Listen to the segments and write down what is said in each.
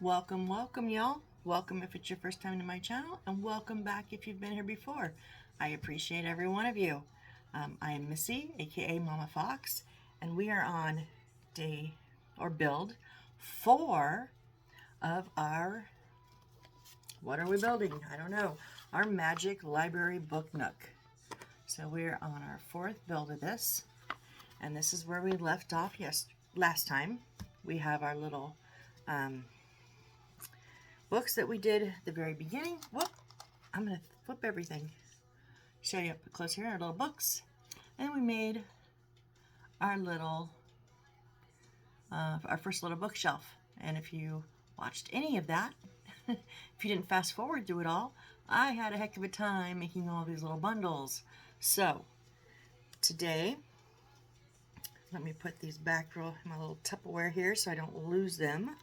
Welcome, welcome, y'all. Welcome if it's your first time to my channel, and welcome back if you've been here before. I appreciate every one of you. I am Missy, aka Mama Fox, and we are on build 4 of our, what are we building? I don't know. Our Magic Library Book Nook. So we're on our 4th build of this, and this is where we left off last time. We have our little books that we did at the very beginning. Whoop! I'm going to flip everything. Show you up close here, our little books. And we made our little, our first little bookshelf. And if you watched any of that, if you didn't fast forward through it all, I had a heck of a time making all these little bundles. So, today, let me put these back in my little Tupperware here so I don't lose them.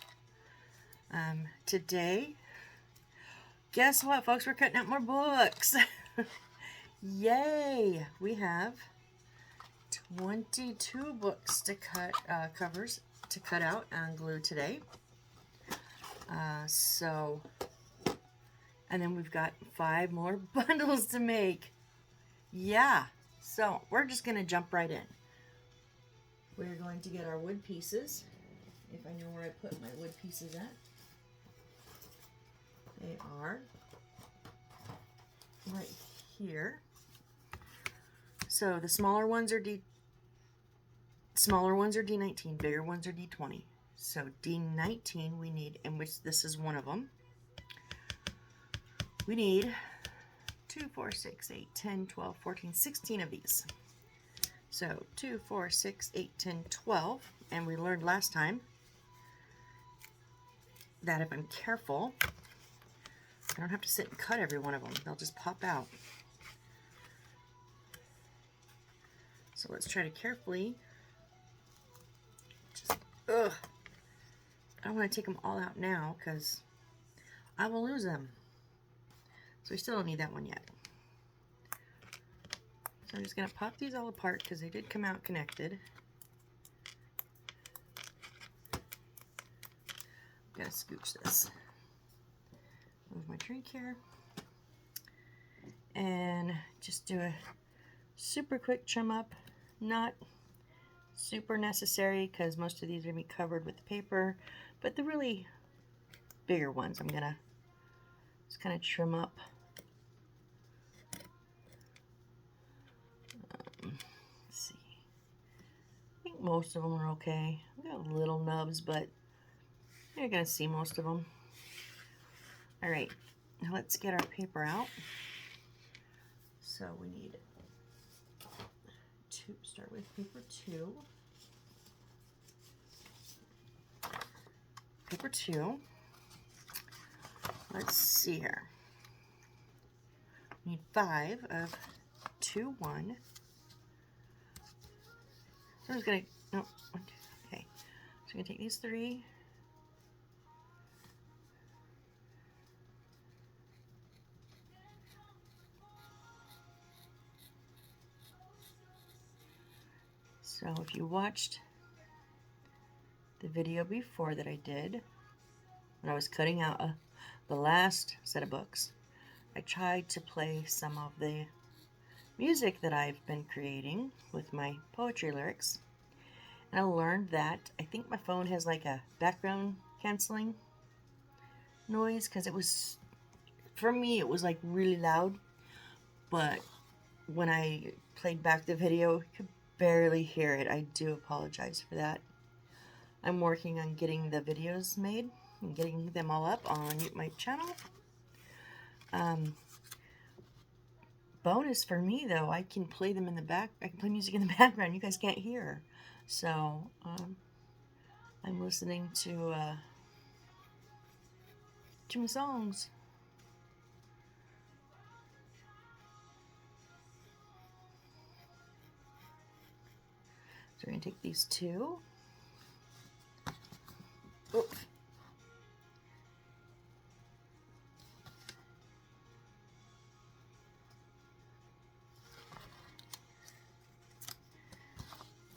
Today, guess what, folks? We're cutting out more books. Yay! We have 22 books to cut, covers to cut out and glue today. And then we've got 5 more bundles to make. Yeah, so we're just going to jump right in. We're going to get our wood pieces, if I know where I put my wood pieces at. They are right here. So the smaller ones are D19, bigger ones are D20. So D19 we need, in which this is one of them. We need 2, 4, 6, 8, 10, 12, 14, 16 of these. So 2, 4, 6, 8, 10, 12. And we learned last time that if I'm careful, I don't have to sit and cut every one of them. They'll just pop out. So let's try to carefully just, I don't want to take them all out now because I will lose them. So we still don't need that one yet. So I'm just going to pop these all apart because they did come out connected. I'm going to scooch this. Move my drink here. And just do a super quick trim up. Not super necessary because most of these are going to be covered with paper. But the really bigger ones I'm going to just kind of trim up. Let's see. I think most of them are okay. I've got little nubs, but you're going to see most of them. All right, now let's get our paper out. So we need to start with paper 2. Paper 2. Let's see here. We need 5 of 2, 1. So I'm just gonna, no, 1, 2, okay. So I'm gonna take these 3. So if you watched the video before that I did, when I was cutting out the last set of books, I tried to play some of the music that I've been creating with my poetry lyrics. And I learned that I think my phone has like a background canceling noise because it was, for me, it was like really loud. But when I played back the video, you could barely hear it. I do apologize for that. I'm working on getting the videos made and getting them all up on my channel. Bonus for me though, I can play them in the back. I can play music in the background. You guys can't hear. So I'm listening to my songs. So we're going to take these 2. Oops.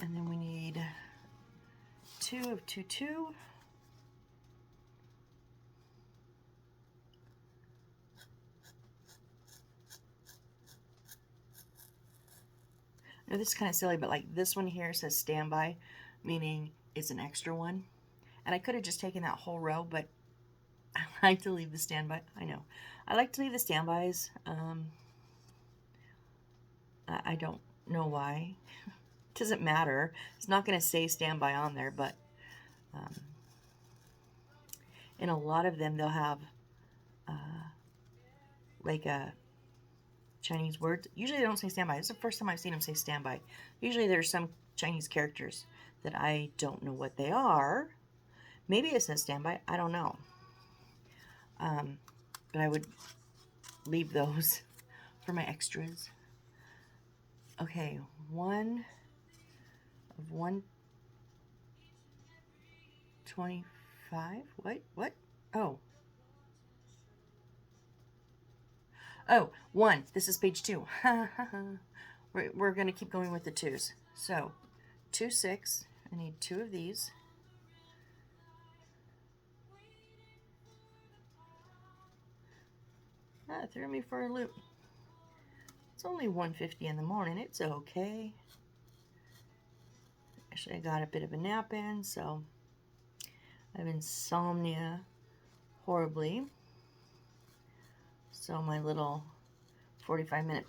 And then we need 2 of 2, 2. Now this is kind of silly, but like this one here says standby, meaning it's an extra one. And I could have just taken that whole row, but I like to leave the standby. I know. I like to leave the standbys. I don't know why. It doesn't matter. It's not going to say standby on there, but in a lot of them, they'll have like a Chinese words. Usually they don't say standby. It's the first time I've seen them say standby. Usually there's some Chinese characters that I don't know what they are. Maybe it says standby. I don't know. But I would leave those for my extras. Okay, one of 125. What? Oh. Oh, one. This is page 2. We're going to keep going with the 2s. So, 2, 6. I need 2 of these. That threw me for a loop. It's only 1:50 in the morning. It's okay. Actually, I got a bit of a nap in, so I have insomnia horribly. So my little 45-minute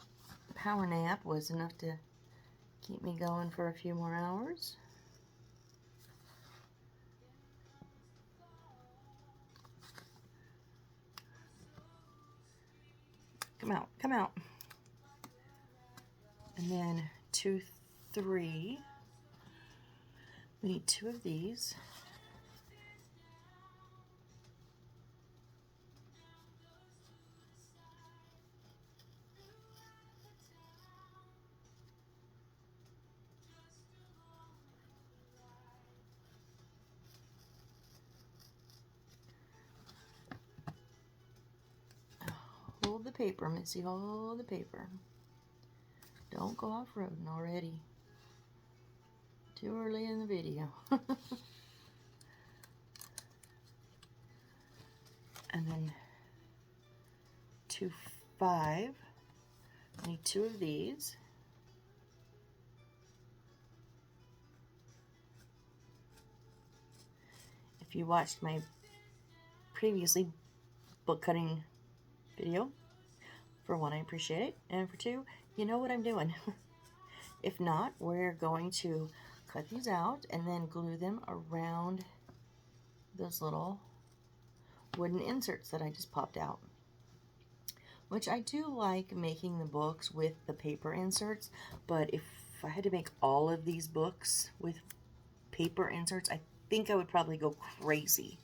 power nap was enough to keep me going for a few more hours. Come out, come out. And then 2, 3. We need 2 of these. Hold the paper, Missy, hold the paper. Don't go off-roading already. Too early in the video. And then 2, 5. I need 2 of these. If you watched my previously book cutting video, for 1, I appreciate it, and for 2, you know what I'm doing. If not, we're going to cut these out and then glue them around those little wooden inserts that I just popped out. Which I do like making the books with the paper inserts, but if I had to make all of these books with paper inserts, I think I would probably go crazy.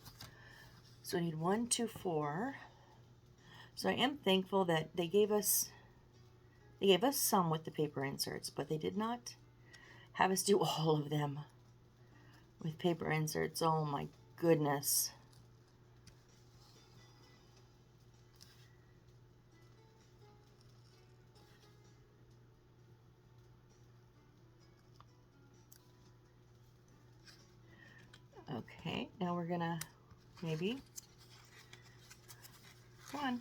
So I need 1, 2, 4. So I am thankful that they gave us some with the paper inserts, but they did not have us do all of them with paper inserts. Oh my goodness. Okay, now we're gonna maybe, come on.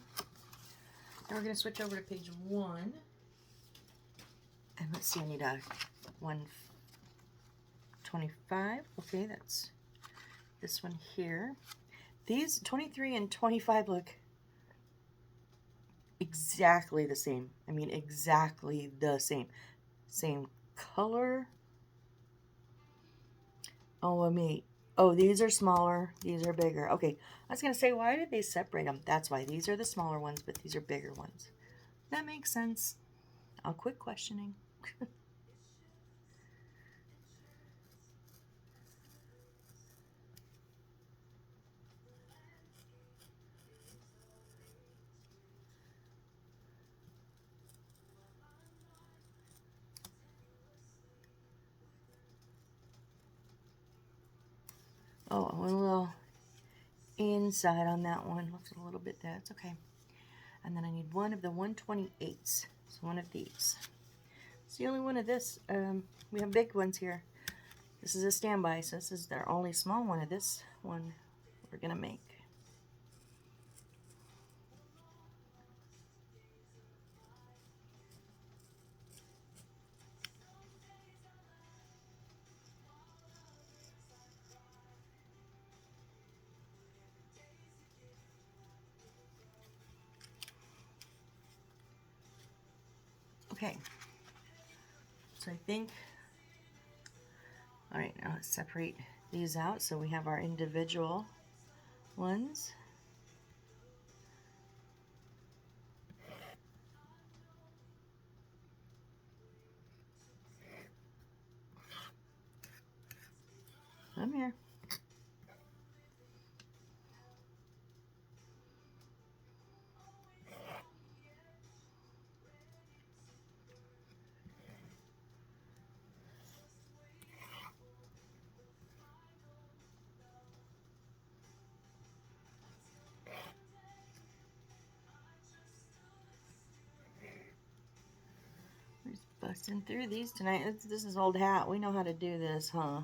Now we're gonna switch over to page 1. And let's see, I need a 125. Okay, that's this one here. These 23 and 25 look exactly the same. I mean, exactly the same. Same color. Oh, oh, these are smaller. These are bigger. Okay, I was going to say, why did they separate them? That's why. These are the smaller ones, but these are bigger ones. That makes sense. I'll quit questioning. Oh, I went a little inside on that one. Looks a little bit there. It's okay. And then I need 1 of the 128s. So 1 of these. It's the only one of this. We have big ones here. This is a standby, so this is their only small one of this one we're going to make. Okay, so I think, all right, now let's separate these out so we have our individual ones. Come here. We're just busting through these tonight. This is old hat. We know how to do this, huh?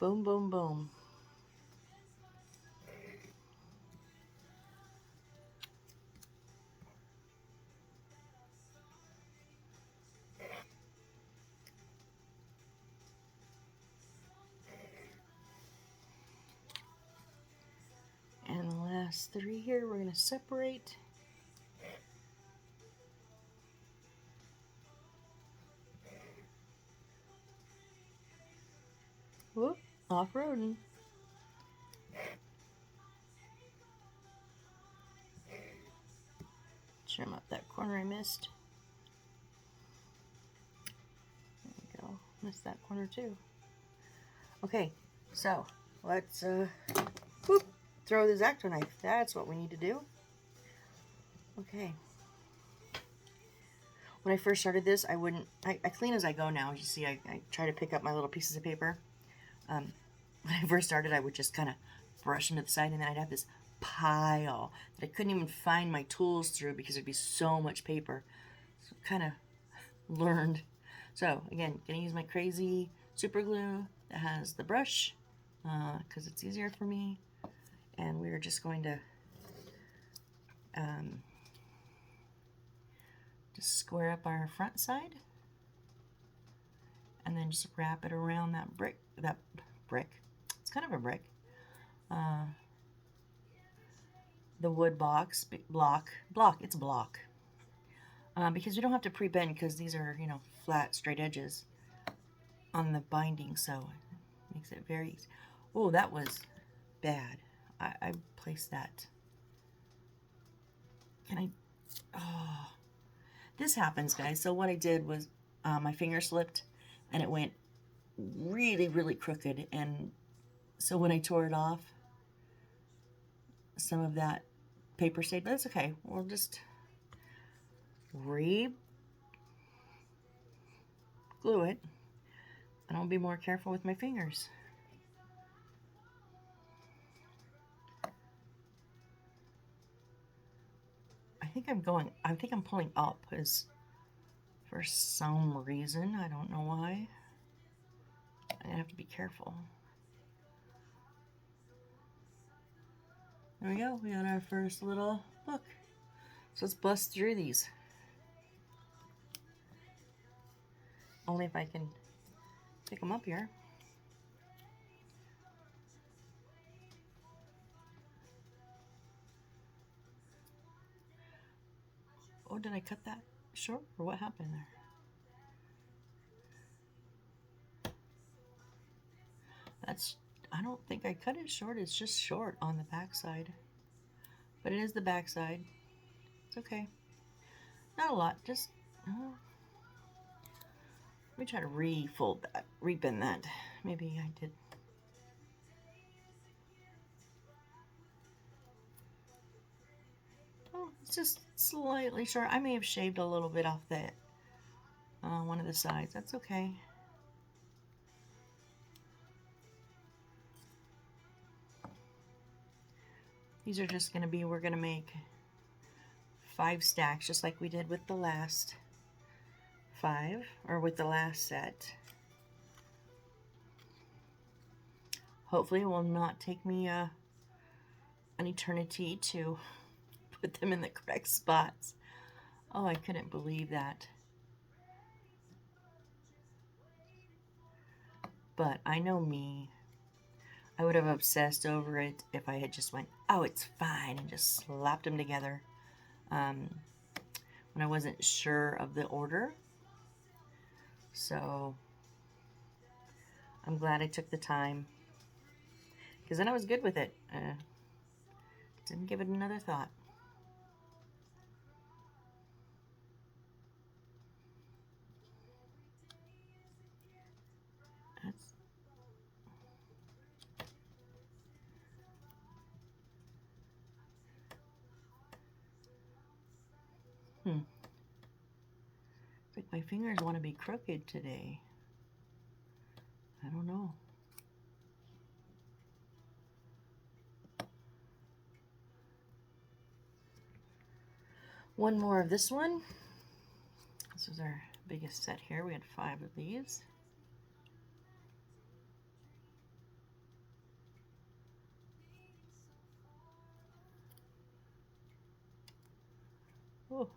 Boom, boom, boom. And the last three here, we're going to separate. Whoop, off-roading. Trim up that corner I missed. There we go. Missed that corner too. Okay, so let's whoop, throw the X-Acto knife. That's what we need to do. Okay. When I first started this, I clean as I go now. As you see, I try to pick up my little pieces of paper. When I first started, I would just kind of brush them to the side, and then I'd have this pile that I couldn't even find my tools through because there'd be so much paper. So kind of learned. So again, gonna use my crazy super glue that has the brush because it's easier for me. And we're just going to just square up our front side, and then just wrap it around that brick. It's kind of a brick. The wood block. It's a block. Because we don't have to pre-bend because these are, you know, flat, straight edges on the binding, so it makes it very easy. Oh, that was bad. I placed that. Can I? Oh, this happens, guys. So what I did was my finger slipped and it went really, really crooked. And so when I tore it off, some of that paper stayed, but that's okay. We'll just re-glue it, and I'll be more careful with my fingers. I think I'm pulling up is for some reason. I don't know why. I'm gonna have to be careful. There we go. We got our first little book. So let's bust through these. Only if I can pick them up here. Oh, did I cut that short or what happened there? I don't think I cut it short. It's just short on the back side. But it is the back side. It's okay. Not a lot, just let me try to refold that, rebend that. Maybe I did. Oh, it's just slightly short. I may have shaved a little bit off that one of the sides. That's okay. These are just going to be, we're going to make 5 stacks, just like we did with the last 5, or with the last set. Hopefully it will not take me an eternity to put them in the correct spots. Oh, I couldn't believe that. But I know me. I would have obsessed over it if I had just went, oh, it's fine, and just slapped them together. when I wasn't sure of the order. So I'm glad I took the time, because then I was good with it. Didn't give it another thought. That's It's like my fingers want to be crooked today. I don't know. One more of this one. This is our biggest set here. We had 5 of these. Oh.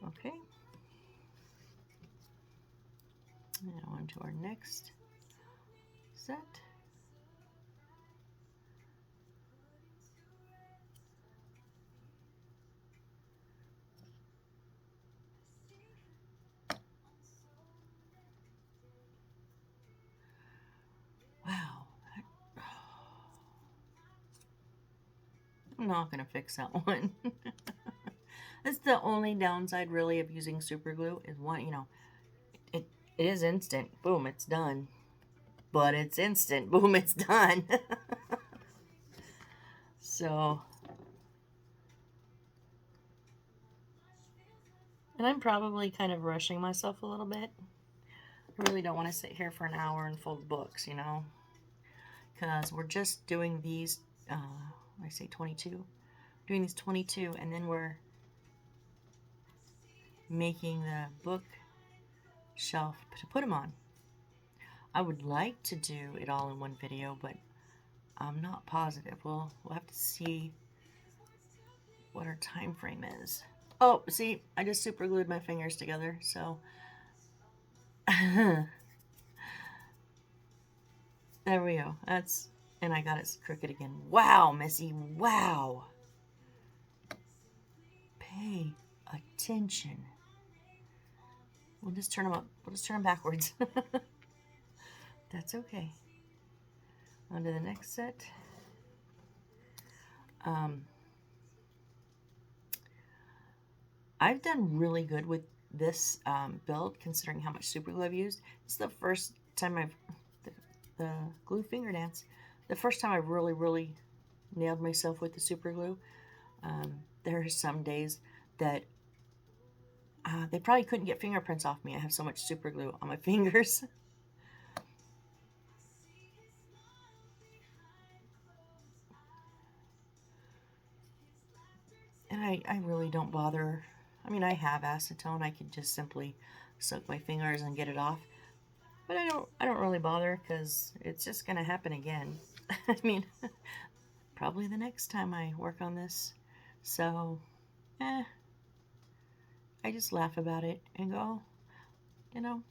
Okay. Now on to our next set. Wow. I'm not going to fix that one. That's the only downside really of using super glue is one, you know, it is instant. Boom, it's done. But it's instant. Boom, it's done. So, and I'm probably kind of rushing myself a little bit. I really don't want to sit here for an hour and fold books, you know, because we're just doing these, I say 22, doing these 22, and then we're making the book shelf to put them on. I would like to do it all in one video, but I'm not positive. We'll have to see what our time frame is. Oh, see, I just super glued my fingers together, so there we go. That's, and I got it crooked again. Wow, Missy, wow. Pay attention. We'll just turn them up. We'll just turn them backwards. That's okay. On to the next set. I've done really good with this build, considering how much super glue I've used. It's the first time I've, the glue finger dance, the first time I really nailed myself with the super glue. There are some days that they probably couldn't get fingerprints off me. I have so much super glue on my fingers. And I really don't bother. I mean, I have acetone. I could just simply soak my fingers and get it off. But I don't really bother, because it's just going to happen again. I mean, probably the next time I work on this. So, I just laugh about it and go, you know,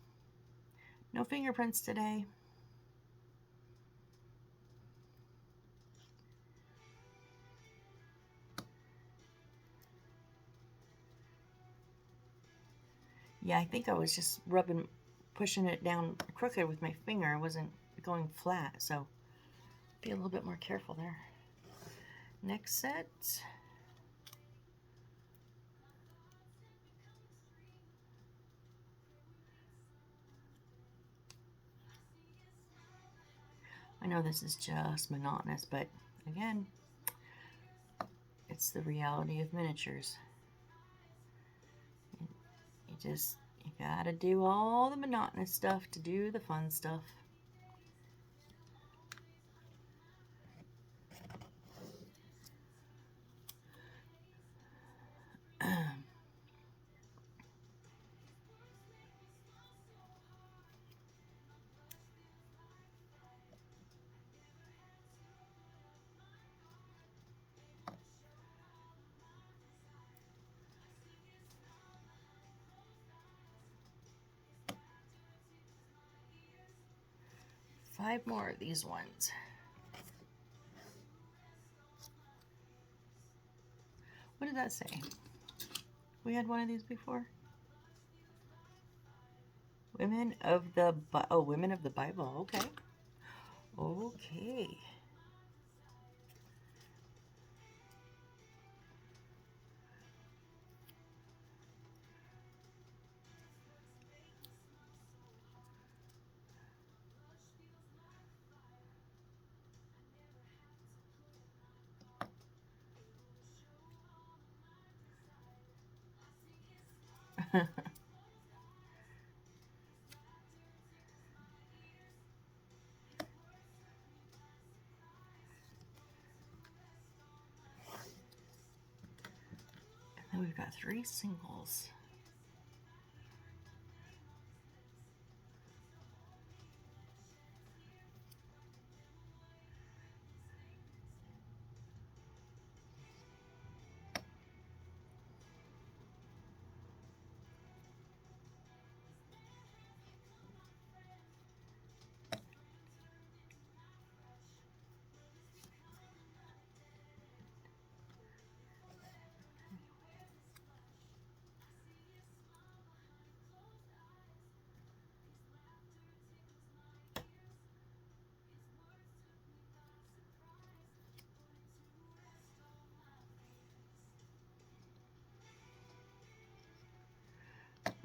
no fingerprints today. Yeah, I think I was just pushing it down crooked with my finger. I wasn't going flat, so be a little bit more careful there. Next set. I know this is just monotonous, but again, it's the reality of miniatures. You gotta do all the monotonous stuff to do the fun stuff. 5 more of these ones. What did that say? We had one of these before. Women of the Women of the Bible. Okay. Okay. And we've got 3 singles.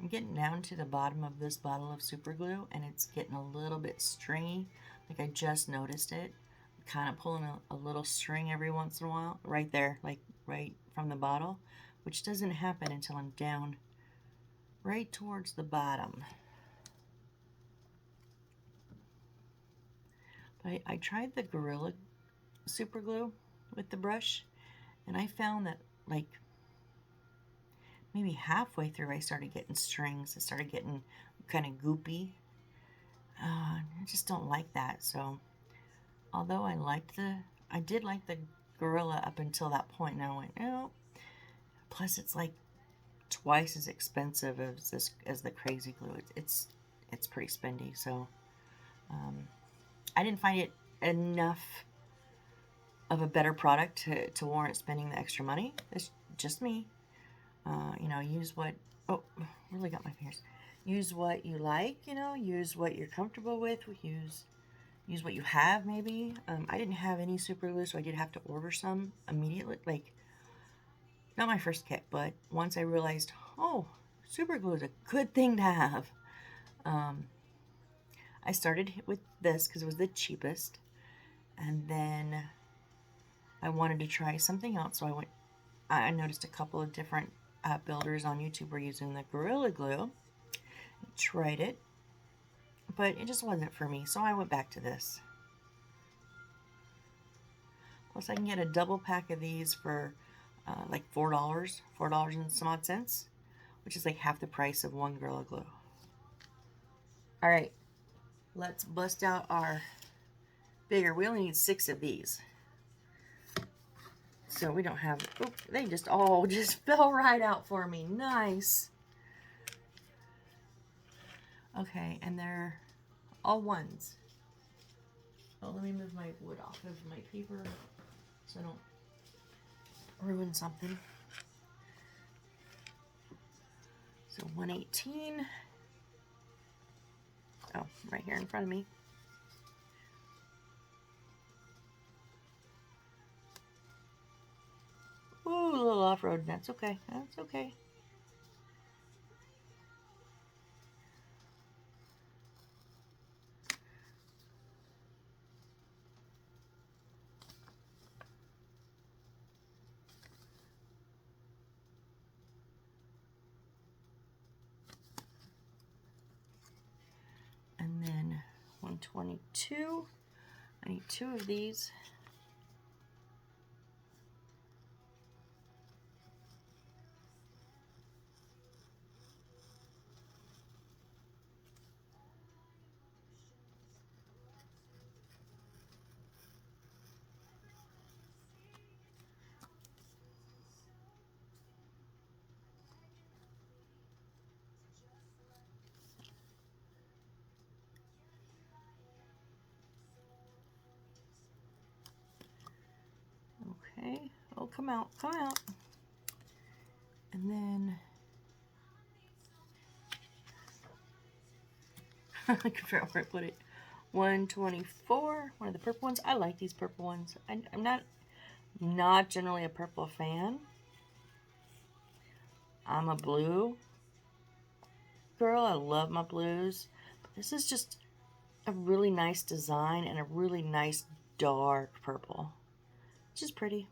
I'm getting down to the bottom of this bottle of super glue, and it's getting a little bit stringy. Like, I just noticed it. I'm kind of pulling a little string every once in a while. Right there, like right from the bottle. Which doesn't happen until I'm down right towards the bottom. But I tried the Gorilla super glue with the brush, and I found that, like, maybe halfway through I started getting strings. I started getting kind of goopy. I just don't like that. So although I did like the Gorilla up until that point, and I went, no. Plus it's like twice as expensive as the Crazy Glue. It's pretty spendy. So I didn't find it enough of a better product to warrant spending the extra money. It's just me. You know, use what, oh, really got my fingers. Use what you like, you know, use what you're comfortable with, use what you have, maybe. I didn't have any super glue, so I did have to order some immediately, like, not my first kit, but once I realized, oh, super glue is a good thing to have. I started with this because it was the cheapest, and then I wanted to try something else, so I noticed a couple of different builders on YouTube were using the Gorilla Glue. I tried it, but it just wasn't for me, so I went back to this. Plus, I can get a double pack of these for like $4 and some odd cents, which is like half the price of one Gorilla Glue. All right, let's bust out our bigger. We only need 6 of these. So we don't have, oh, they just all just fell right out for me. Nice. Okay, and they're all ones. Oh, let me move my wood off of my paper so I don't ruin something. So 118. Oh, right here in front of me. Ooh, a little off-road. That's okay. That's okay. And then 122. I need 2 of these. Okay. Oh, come out, come out. And then I can figure out where I put it. 124, one of the purple ones. I like these purple ones. I'm not generally a purple fan. I'm a blue girl. I love my blues. But this is just a really nice design and a really nice dark purple. Which is pretty.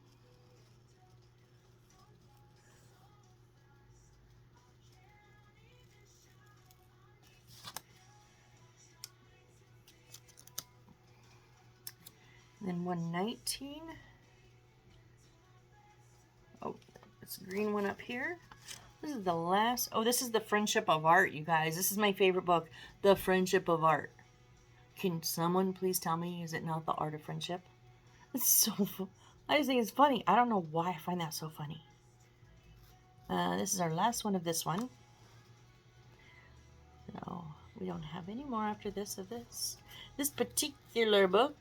And then 119. Oh, this green one up here. This is the last. Oh, this is The Friendship of Art, you guys. This is my favorite book, The Friendship of Art. Can someone please tell me, is it not The Art of Friendship? It's so I just think it's funny. I don't know why I find that so funny. This is our last one of this one. So we don't have any more after this of this particular book.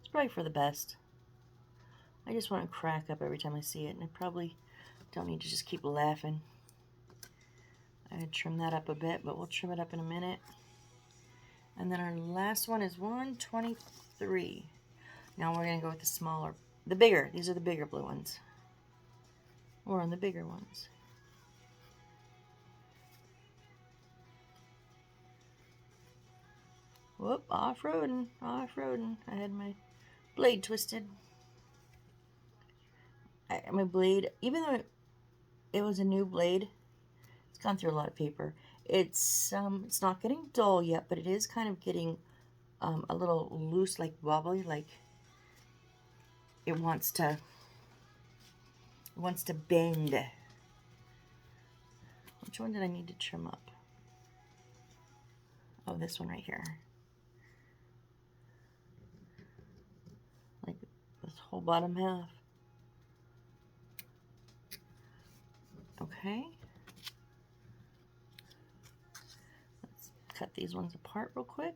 It's probably for the best. I just want to crack up every time I see it, and I probably don't need to just keep laughing. I'd trim that up a bit, but we'll trim it up in a minute. And then our last one is 123. Now we're going to go with the smaller, the bigger. These are the bigger blue ones. Or on the bigger ones. Whoop, off-roading, off-roading. I had my blade twisted. My blade, even though it was a new blade, it's gone through a lot of paper. It's not getting dull yet, but it is kind of getting a little loose, like wobbly, like it wants to bend. Which one did I need to trim up? Oh, this one right here. Like this whole bottom half. Okay. Let's cut these ones apart real quick.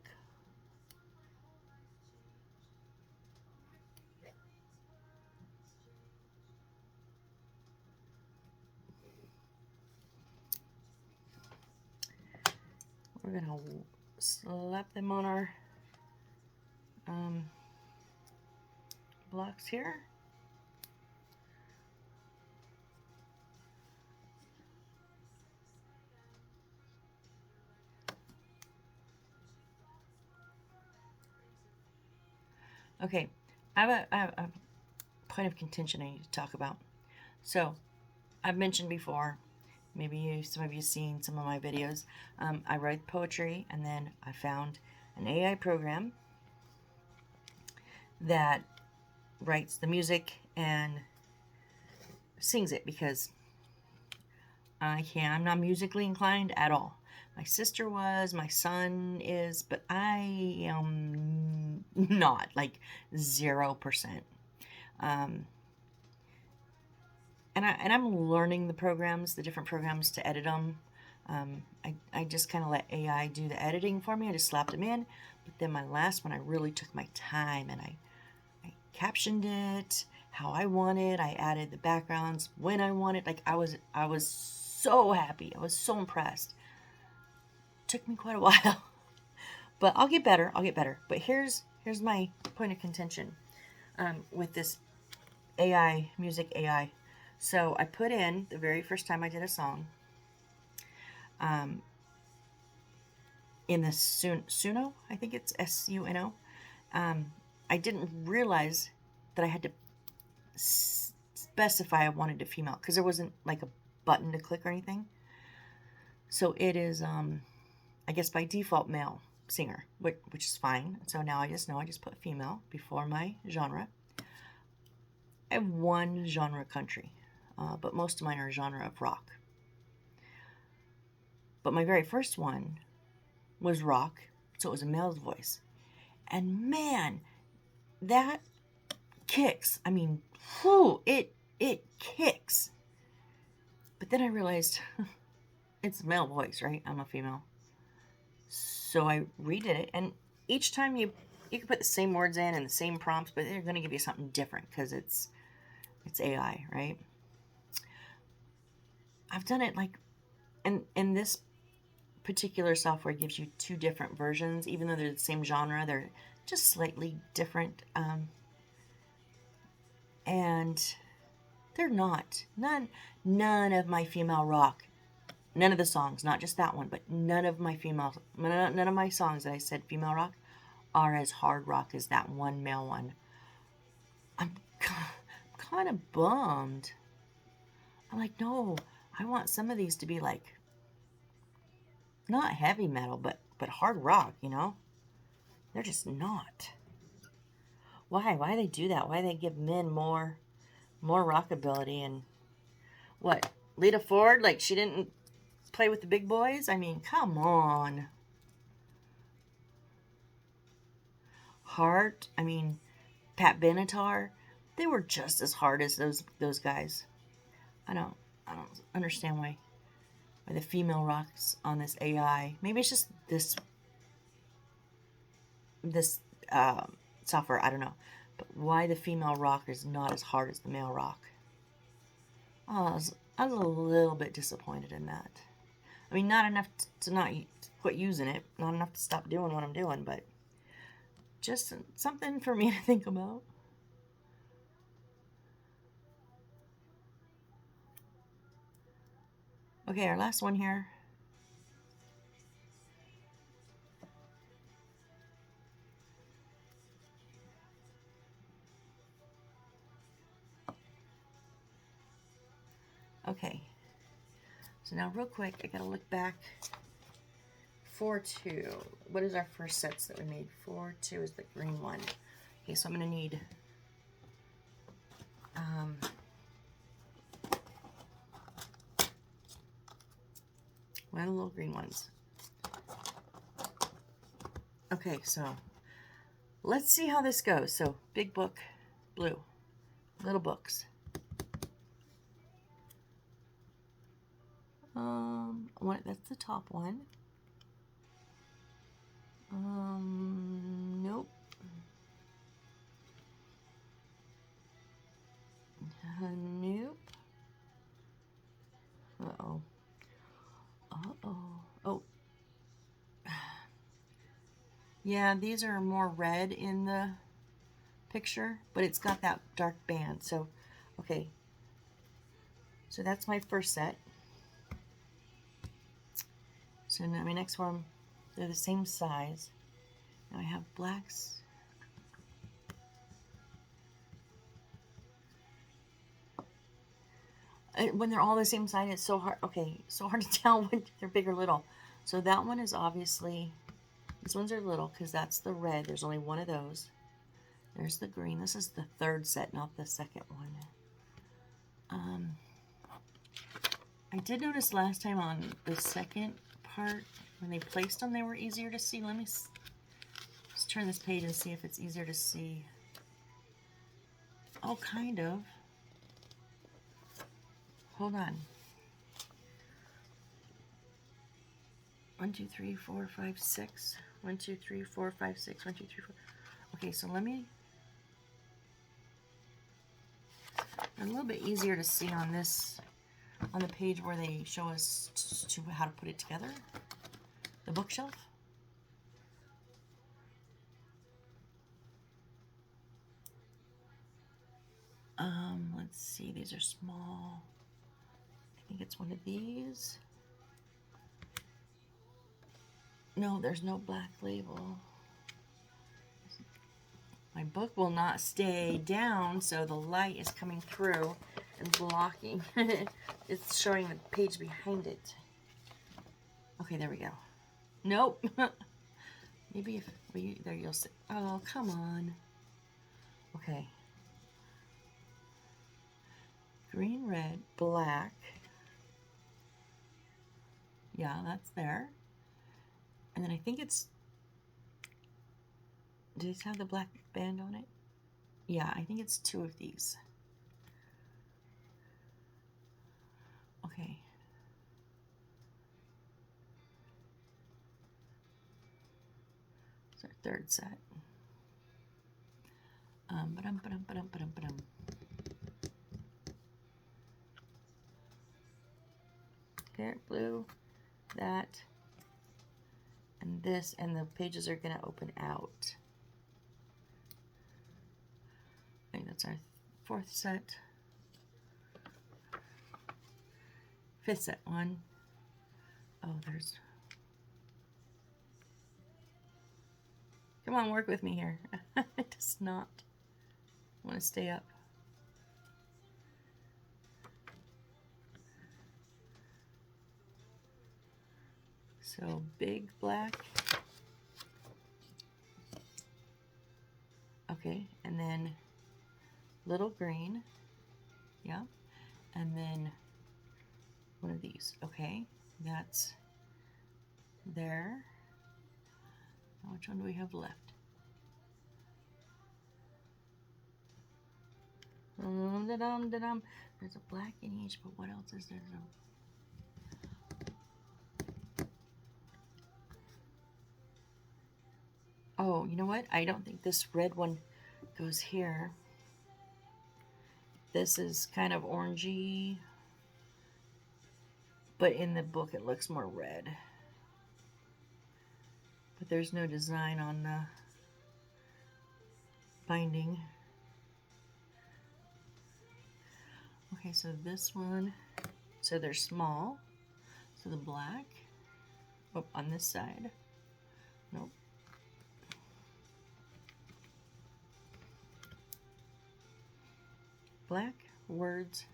We're going to slap them on our blocks here. Okay, I have a point of contention I need to talk about. So, I've mentioned before, maybe some of you have seen some of my videos, I write poetry, and then I found an AI program that writes the music and sings it, because I'm not musically inclined at all. My sister was, my son is, but I am not, like 0%. And I'm learning the programs, the different programs to edit them. I just kind of let AI do the editing for me. I just slapped them in. But then my last one, I really took my time and I captioned it how I wanted. I added the backgrounds when I wanted. Like I was so happy. I was so impressed. Took me quite a while, but I'll get better. But here's my point of contention with this AI, music AI. So I put in, the very first time I did a song, in the Suno, I think it's SUNO. I didn't realize that I had to specify I wanted a female, because there wasn't like a button to click or anything. So it is, I guess by default, male singer, which is fine. So now I just put female before my genre. I have one genre country, but most of mine are genre of rock. But my very first one was rock, so it was a male's voice. And man, that kicks. I mean, whew, it kicks. But then I realized it's a male voice, right? I'm a female. So I redid it, and each time you can put the same words in and the same prompts, but they're going to give you something different because it's AI, right? I've done it like, and this particular software gives you 2 different versions, even though they're the same genre. They're just slightly different, and they're not. None of my female rock, none of the songs, not just that one, but none of my songs that I said female rock are as hard rock as that one male one. I'm kind of bummed. I'm like, no, I want some of these to be like, not heavy metal, but hard rock, you know? They're just not. Why? Why they do that? Why they give men more rockability? And what? Lita Ford, like she didn't play with the big boys? I mean, come on. Hard, I mean, Pat Benatar, they were just as hard as those guys. I don't understand why the female rocks on this AI. Maybe it's just this software. I don't know, but why the female rock is not as hard as the male rock? Oh, I was a little bit disappointed in that. I mean, not enough to not quit using it, not enough to stop doing what I'm doing, but just something for me to think about. Okay, our last one here. Okay, so now real quick, I gotta look back. 4-2. What is our first sets that we made? 4-2 is the green one. Okay, so I'm gonna need one of the little green ones. Okay, so let's see how this goes. So big book, blue, little books. That's the top one. Nope. Nope. Uh-oh. Uh-oh. Oh. Yeah, these are more red in the picture, but it's got that dark band. So, okay. So that's my first set. So now my next one, they're the same size. Now I have blacks. When they're all the same size, it's so hard. Okay, so hard to tell when they're big or little. So that one is obviously, these ones are little because that's the red. There's only one of those. There's the green. This is the third set, not the second one. I did notice last time on the second part, when they placed them, they were easier to see. Let me just turn this page and see if it's easier to see. Oh, kind of. Hold on. 1, 2, 3, 4, 5, 6. 1, 2, 3, 4, 5, 6. 1, 2, 3, 4. Okay, so let me. A little bit easier to see on this, on the page where they show us how to put it together. The bookshelf. Let's see. These are small. I think it's one of these. No, there's no black label. My book will not stay down, so the light is coming through and blocking. It's showing the page behind it. Okay, there we go. Nope. Maybe if there you'll see. Oh, come on. Okay. Green, red, black. Yeah, that's there. And then I think it's, does it have the black band on it? Yeah, I think it's 2 of these. Okay. It's our third set. Ba-dum, ba-dum, ba-dum, ba-dum, ba-dum. Okay, blue, that, and this, and the pages are going to open out. I think that's our fourth set. Fifth set, one. Oh, there's... Come on, work with me here. It does not want to stay up. So big black. Okay, and then little green. Yeah. And then one of these. Okay, that's there. Now which one do we have left? Da-dum. There's a black in each, but what else is there? Oh, you know what? I don't think this red one goes here. This is kind of orangey, but in the book it looks more red. But there's no design on the binding. Okay, so this one, so they're small. So the black, oh, on this side. Nope. Black, words,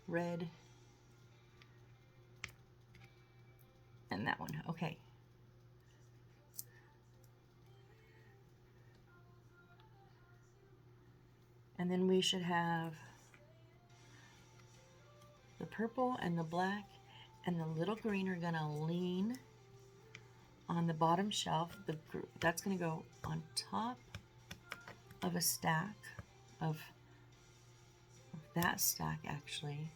red, and that one. Okay. And then we should have the purple and the black and the little green are gonna lean on the bottom shelf. That's gonna go on top of a stack of that stack actually.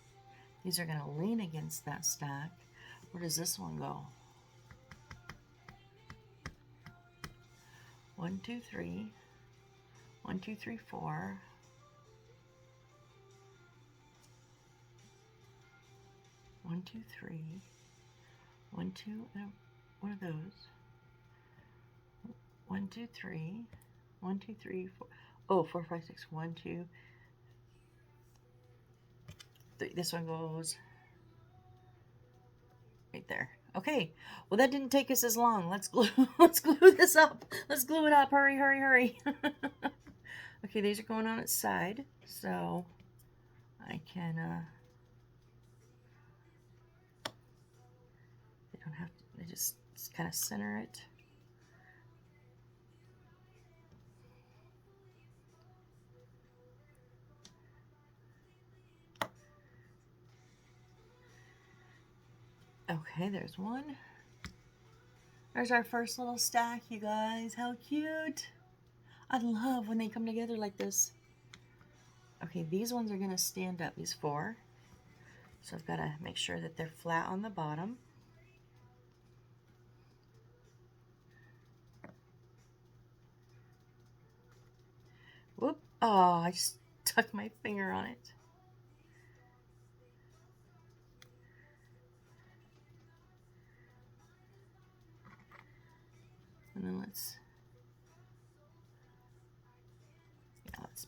These are gonna lean against that stack. Where does this one go? 1, 2, 3. 1, 2, 3, 4. 1, 2, 3. 1, 2. What are those? 1, 2, 3. 1, 2, 3, 4. Oh, 4, 5, 6. 1, 2, 3. This one goes right there. Okay. Well, that didn't take us as long. Let's glue. Let's glue this up. Let's glue it up. Hurry, hurry, hurry. Okay, these are going on its side, so I can. They don't have to. They just kind of center it. Okay, there's one. There's our first little stack, you guys. How cute. I love when they come together like this. Okay, these ones are going to stand up, these 4. So I've got to make sure that they're flat on the bottom. Whoop. Oh, I just stuck my finger on it. And then let's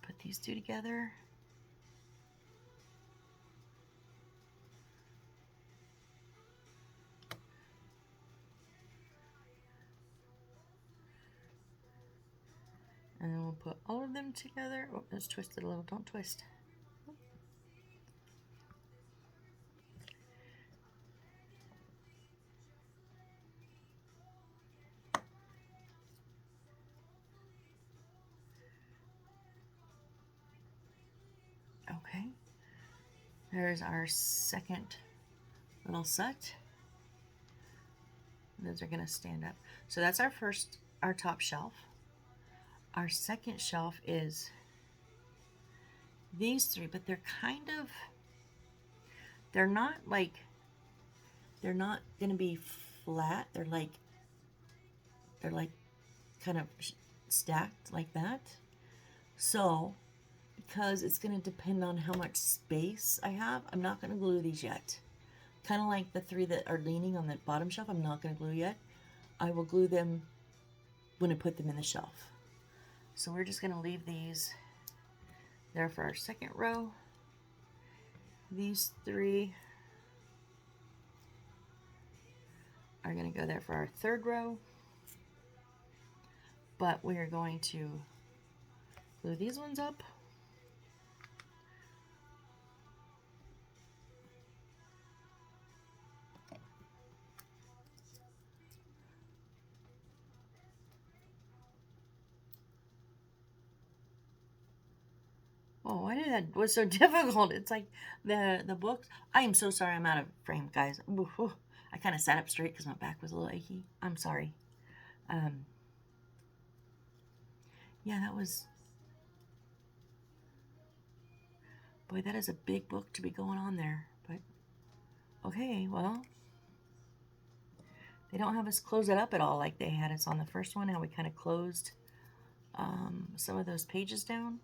put these two together. And then we'll put all of them together. Oh, let's twist it a little. Don't twist. Okay. There's our second little set. Those are going to stand up. So that's our top shelf. Our second shelf is these 3, but they're not going to be flat. They're like kind of stacked like that. So, because it's going to depend on how much space I have, I'm not going to glue these yet. Kind of like the 3 that are leaning on the bottom shelf, I'm not going to glue yet. I will glue them when I put them in the shelf. So we're just going to leave these there for our second row. These 3 are going to go there for our third row. But we are going to glue these ones up. Oh, why did that was so difficult? It's like the books. I am so sorry I'm out of frame, guys. Ooh, I kind of sat up straight because my back was a little achy. I'm sorry. Yeah, that was... Boy, that is a big book to be going on there. But, okay, well... They don't have us close it up at all like they had us on the first one, how we kind of closed some of those pages down.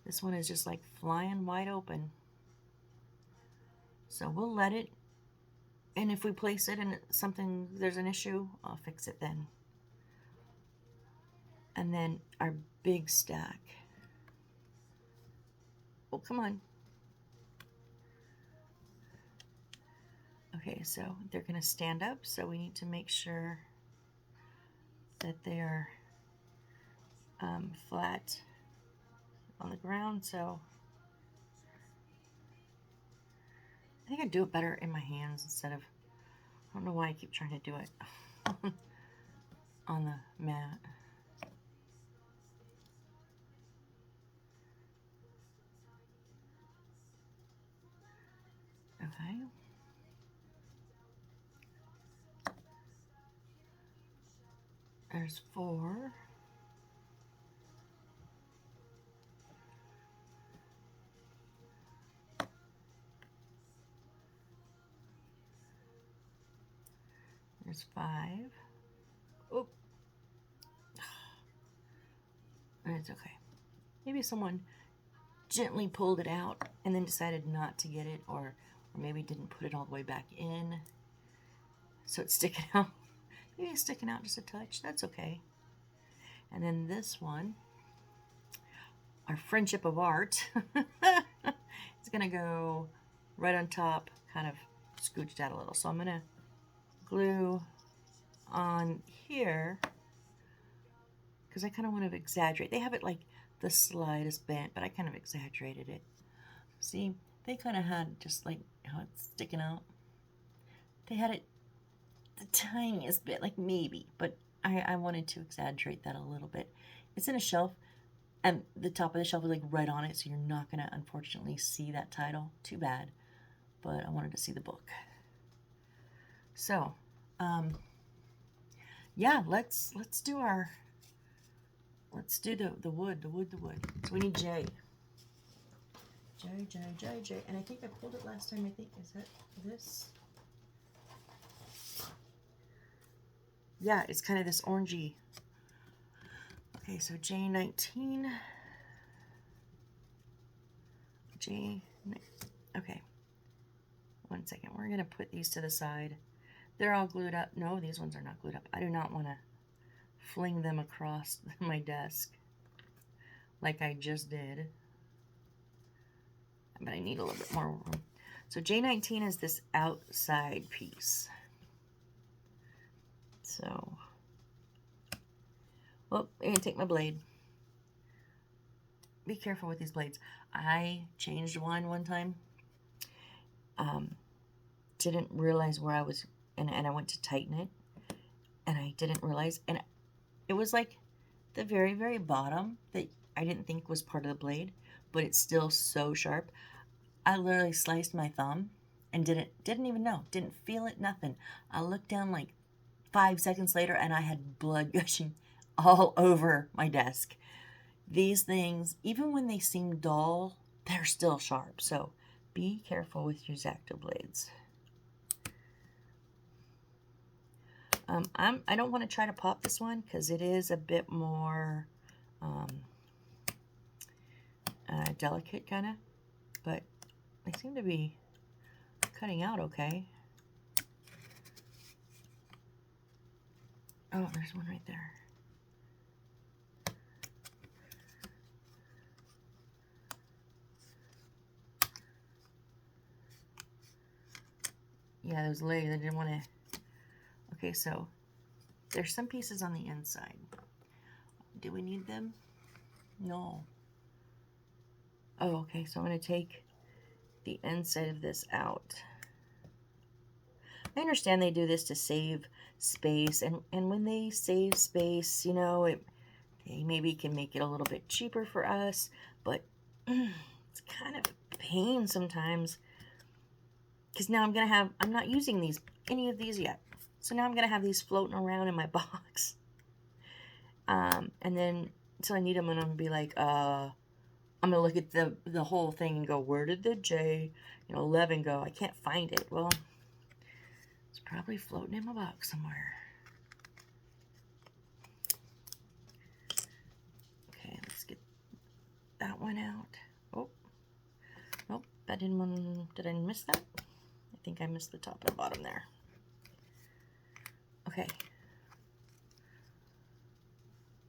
This one is just like flying wide open. So we'll let it, and if we place it and something, there's an issue, I'll fix it then. And then our big stack. Oh, come on. Okay, so they're going to stand up, so we need to make sure that they're flat on the ground. So I think I do it better in my hands instead of, I don't know why I keep trying to do it on the mat. Okay. There's 4. There's 5. Oh. It's okay. Maybe someone gently pulled it out and then decided not to get it, or maybe didn't put it all the way back in. So it's sticking out. Maybe it's sticking out just a touch. That's okay. And then this one, our friendship of art, it's going to go right on top, kind of scooched out a little. So I'm going to glue on here because I kind of want to exaggerate. They have it like the slide is bent, but I kind of exaggerated it. See, they kind of had just like how it's sticking out. They had it the tiniest bit, like maybe, but I wanted to exaggerate that a little bit. It's in a shelf, and the top of the shelf is like right on it, so you're not going to unfortunately see that title. Too bad, but I wanted to see the book. So, yeah, let's do our, let's do the wood. So we need J. J. And I think I pulled it last time, I think. Is that this? Yeah, it's kind of this orangey. Okay, so J19. Okay. 1 second. We're going to put these to the side. They're all glued up. No, these ones are not glued up. I do not want to fling them across my desk like I just did. But I need a little bit more room. So J19 is this outside piece. So, well, I'm going to take my blade. Be careful with these blades. I changed one time. Didn't realize where I was, and I went to tighten it, and I didn't realize, and it was like the very, very bottom that I didn't think was part of the blade, but it's still so sharp. I literally sliced my thumb and didn't even know, didn't feel it, nothing. I looked down like 5 seconds later, and I had blood gushing all over my desk. These things, even when they seem dull, they're still sharp. So be careful with your X-Acto blades. I don't want to try to pop this one because it is a bit more delicate kind of, but they seem to be cutting out okay. Oh, there's one right there. Yeah, those legs, I didn't want to. Okay, so there's some pieces on the inside. Do we need them? No. Oh, okay, so I'm going to take the inside of this out. I understand they do this to save space, and when they save space, you know, they maybe can make it a little bit cheaper for us, but it's kind of a pain sometimes, because now I'm not using any of these yet, so now I'm going to have these floating around in my box, and then until I need them, and I'm going to be like, I'm going to look at the whole thing and go, where did the J11 go? I can't find it. Well, it's probably floating in my box somewhere. Okay, let's get that one out. Oh, nope, that didn't one. Did I miss that? I think I missed the top and bottom there. Okay.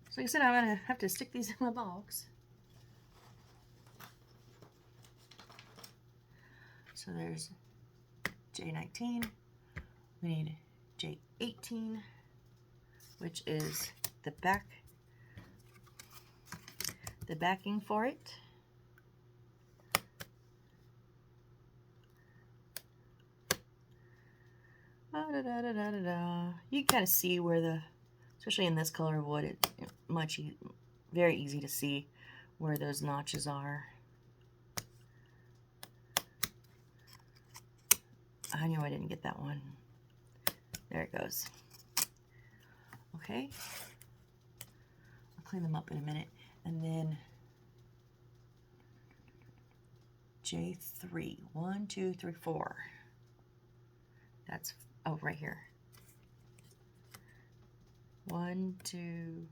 So like I said, I'm going to have to stick these in my box. So there's J19. We need J18, which is the backing for it. You can kind of see where especially in this color of wood, it's very easy to see where those notches are. I knew I didn't get that one. There it goes. Okay. I'll clean them up in a minute. And then J3. 1, 2, 3, 4. That's, oh, right here. 1, 2,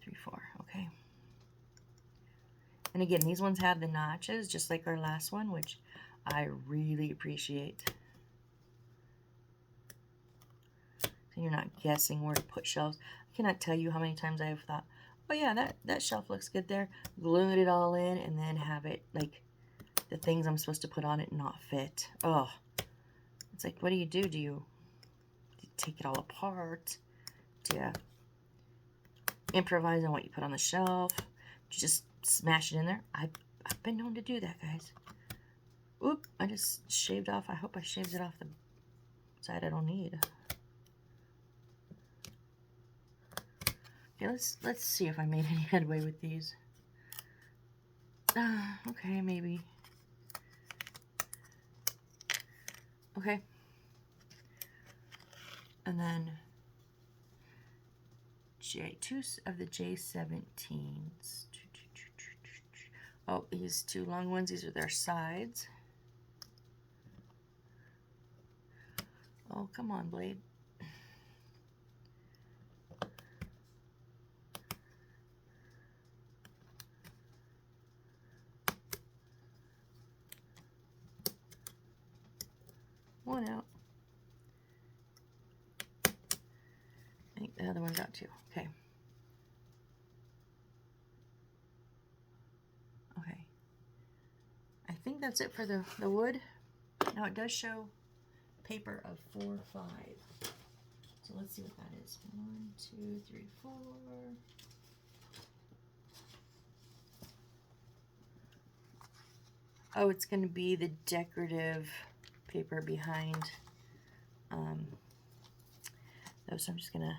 3, 4. Okay. And again, these ones have the notches, just like our last one, which I really appreciate. So you're not guessing where to put shelves. I cannot tell you how many times I have thought, oh yeah, that shelf looks good there. Glued it all in and then have it, like, the things I'm supposed to put on it not fit. Oh, it's like, what do? Do you take it all apart? Do you improvise on what you put on the shelf? Do you just smash it in there? I've been known to do that, guys. Oop, I just shaved off. I hope I shaved it off the side I don't need. Okay, let's see if I made any headway with these. Okay, maybe. Okay. And then two of the J17s. Oh, these two long ones, these are their sides. Oh, come on, blade. One out. I think the other one's out too. Okay. Okay. I think that's it for the wood. Now it does show paper of 4, 5. So let's see what that is. 1, 2, 3, 4. Oh, it's going to be the decorative paper behind those. So I'm just going to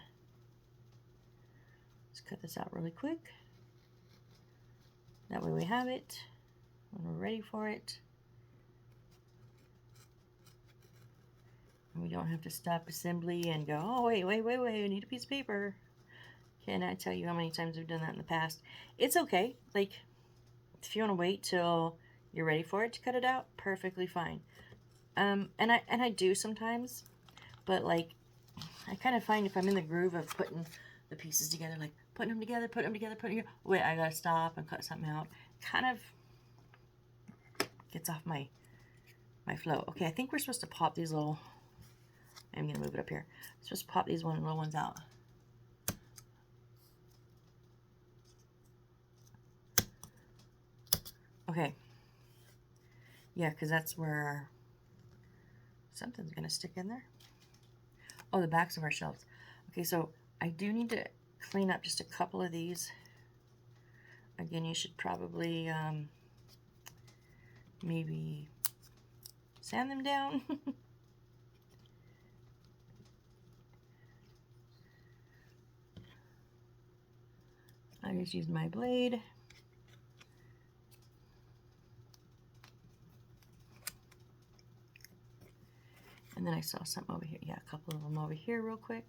cut this out really quick. That way we have it when we're ready for it. And we don't have to stop assembly and go, oh, wait, I need a piece of paper. Can I tell you how many times I've done that in the past? It's okay. Like, if you want to wait till you're ready for it to cut it out, perfectly fine. And I do sometimes, but like I kind of find if I'm in the groove of putting the pieces together, like putting them together, wait, I gotta stop and cut something out. Kind of gets off my flow. Okay, I think we're supposed to pop these little, I'm gonna move it up here. Supposed to pop these little ones out. Okay. Yeah, because that's where something's gonna stick in there. Oh, the backs of our shelves. Okay, so I do need to clean up just a couple of these. Again, you should probably maybe sand them down. I just used my blade. And then I saw something over here. Yeah, a couple of them over here real quick.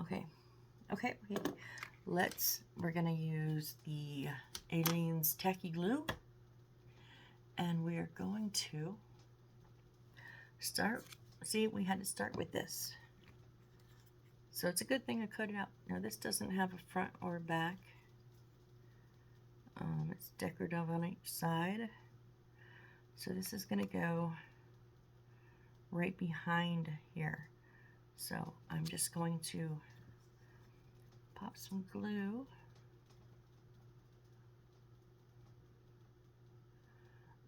Okay. We're gonna use the Aleene's Tacky Glue. And we're going to start, see, we had to start with this. So it's a good thing I cut it out. Now this doesn't have a front or back. It's decorative on each side. So this is gonna go right behind here. So I'm just going to pop some glue.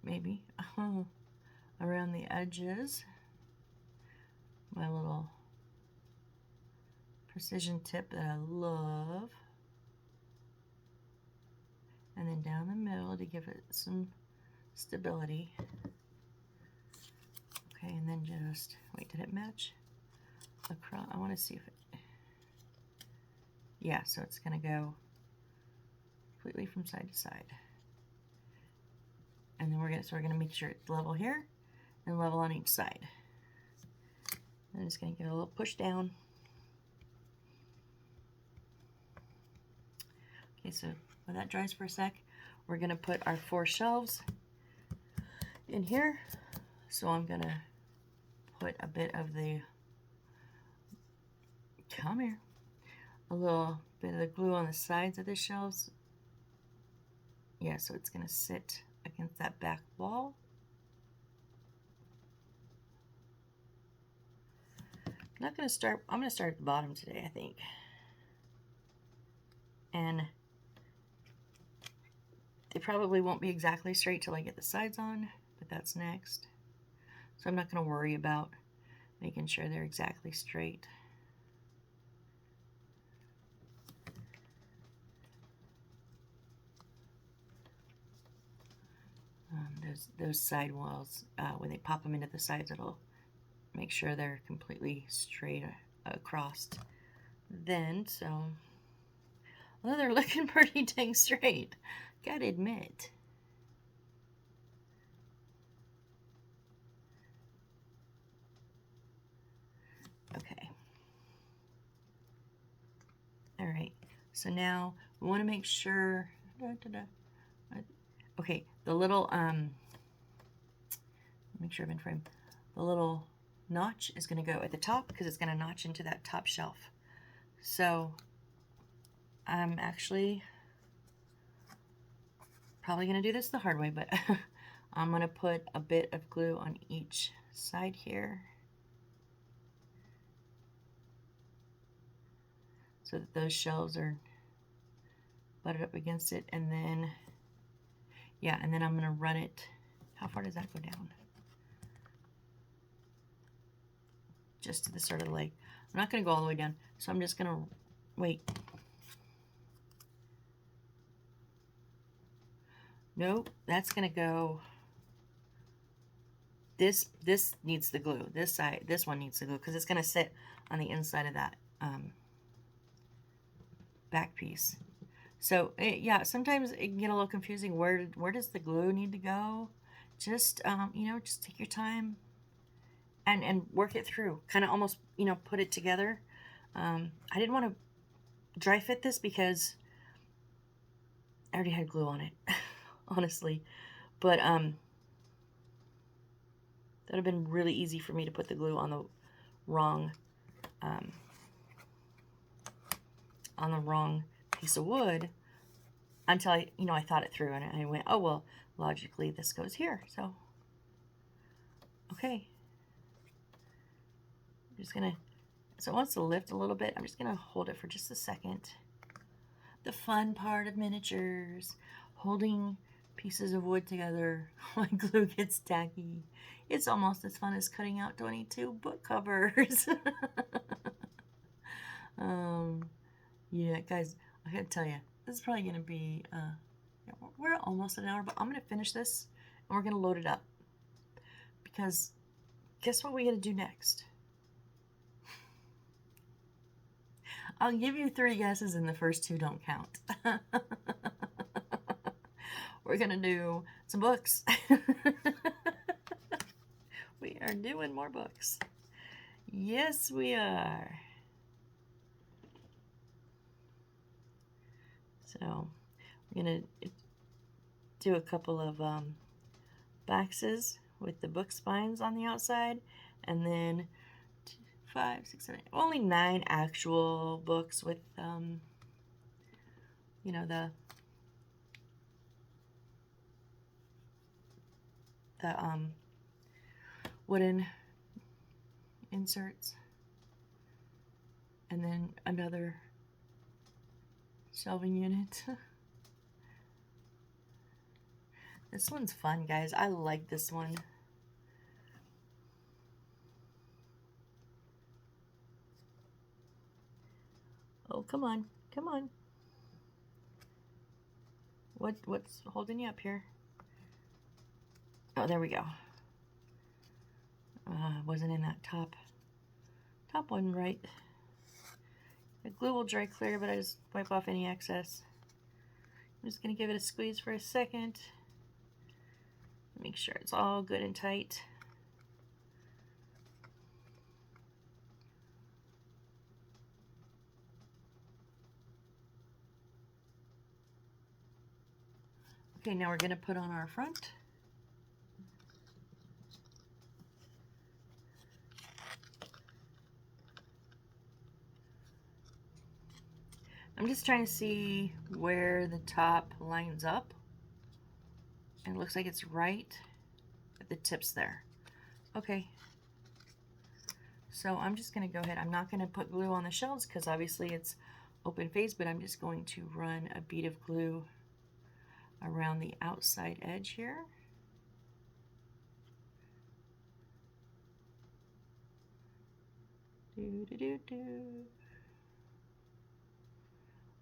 Maybe around the edges. My little precision tip that I love. And then down the middle to give it some stability. Okay, and then just, wait, did it match across? I want to see if it, yeah, so it's going to go completely from side to side. And then we're going to make sure it's level here and level on each side. I'm just going to give it a little push down. Okay, so when that dries for a sec, we're going to put our 4 shelves in here. So I'm going to put a bit of the, come here, a little bit of the glue on the sides of the shelves. Yeah, so it's going to sit against that back wall. I'm going to start at the bottom today, I think. And they probably won't be exactly straight till I get the sides on, but that's next. So I'm not going to worry about making sure they're exactly straight. Those side walls, when they pop them into the sides, it'll make sure they're completely straight across. Then, so, well, they're looking pretty dang straight, gotta admit. Okay. All right. So now we want to make sure. Okay, the little make sure I'm in frame. The little notch is going to go at the top because it's going to notch into that top shelf. So I'm actually probably going to do this the hard way, but I'm going to put a bit of glue on each side here so that those shelves are butted up against it. And then, yeah, and then I'm going to run it. How far does that go down? Just to the start of the leg. I'm not going to go all the way down, so I'm just going to wait. Nope, that's going to go. This needs the glue. This one needs the glue because it's going to sit on the inside of that back piece. So yeah, sometimes it can get a little confusing. Where does the glue need to go? Just you know, just take your time and work it through. Kind of almost, you know, put it together. I didn't want to dry fit this because I already had glue on it, honestly. But that would have been really easy for me to put the glue on the wrong piece of wood until I thought it through, and I went, oh well, logically this goes here. So okay, I'm just gonna, so it wants to lift a little bit. I'm just gonna hold it for just a second. The fun part of miniatures, holding pieces of wood together when glue gets tacky. It's almost as fun as cutting out 22 book covers. Yeah, guys, I gotta tell you, this is probably gonna be, we're almost an hour, but I'm gonna finish this and we're gonna load it up. Because guess what we gotta do next? I'll give you 3 guesses and the first 2 don't count. We're gonna do some books. We are doing more books. Yes, we are. So we're gonna do a couple of boxes with the book spines on the outside, and then 5, 6, 7, only 9 actual books with you know, the wooden inserts, and then another shelving unit. This one's fun, guys. I like this one. Oh, come on. Come on. What's holding you up here? Oh, there we go. Wasn't in that top one right. The glue will dry clear, but I just wipe off any excess. I'm just going to give it a squeeze for a second. Make sure it's all good and tight. Okay, now we're going to put on our front. I'm just trying to see where the top lines up. And it looks like it's right at the tips there. Okay. So I'm just going to go ahead. I'm not going to put glue on the shelves because obviously it's open face, but I'm just going to run a bead of glue around the outside edge here.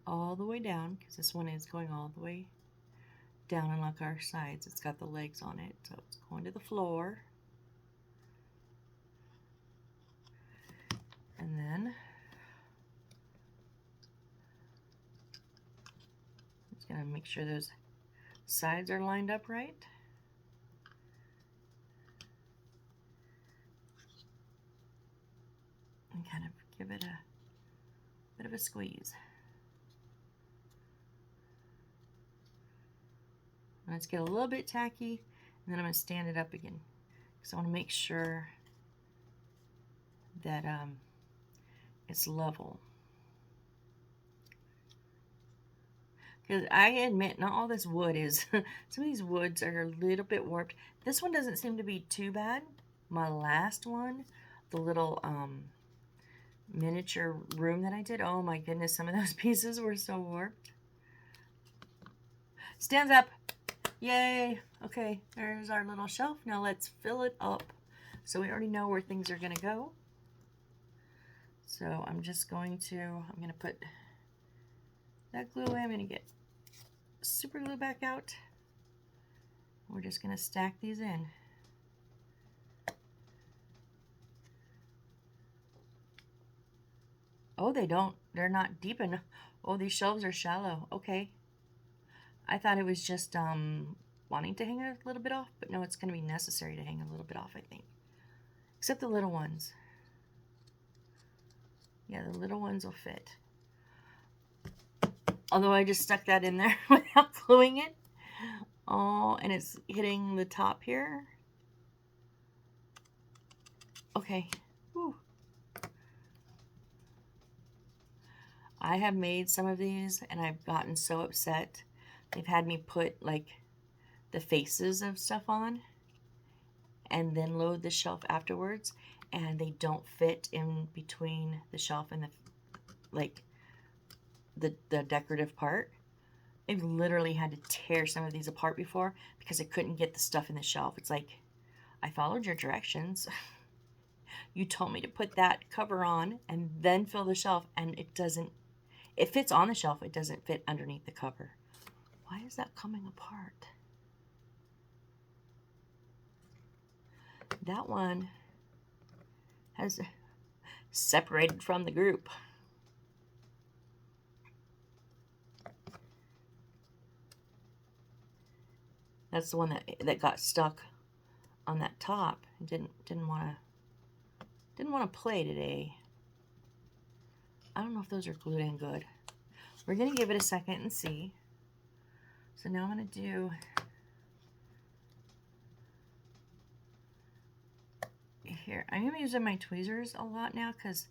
All the way down, because this one is going all the way down on like our sides. It's got the legs on it, so it's going to the floor. And then I'm just going to make sure those sides are lined up right. And kind of give it a bit of a squeeze. And let's get a little bit tacky, and then I'm going to stand it up again because I want to make sure that it's level. Because I admit, not all this wood is, some of these woods are a little bit warped. This one doesn't seem to be too bad. My last one, the little miniature room that I did, oh my goodness, some of those pieces were so warped. Stands up. Yay. Okay, there's our little shelf. Now let's fill it up. So we already know where things are going to go. So I'm just going to, put that glue away. I'm going to get super glue back out. We're just going to stack these in. Oh, they're not deep enough. Oh, these shelves are shallow. Okay. I thought it was just wanting to hang a little bit off, but no, it's going to be necessary to hang a little bit off, I think. Except the little ones. Yeah, the little ones will fit. Although I just stuck that in there without gluing it. Oh, and it's hitting the top here. Okay. Whew. I have made some of these and I've gotten so upset. They've had me put like the faces of stuff on and then load the shelf afterwards, and they don't fit in between the shelf and the decorative part. I've literally had to tear some of these apart before because I couldn't get the stuff in the shelf. It's like, I followed your directions. You told me to put that cover on and then fill the shelf, and it doesn't. It fits on the shelf, it doesn't fit underneath the cover. Why is that coming apart? That one has separated from the group. That's the one that got stuck on that top. It didn't want to play today. I don't know if those are glued in good. We're gonna give it a second and see. So now I'm gonna do here. I'm gonna be using my tweezers a lot now because,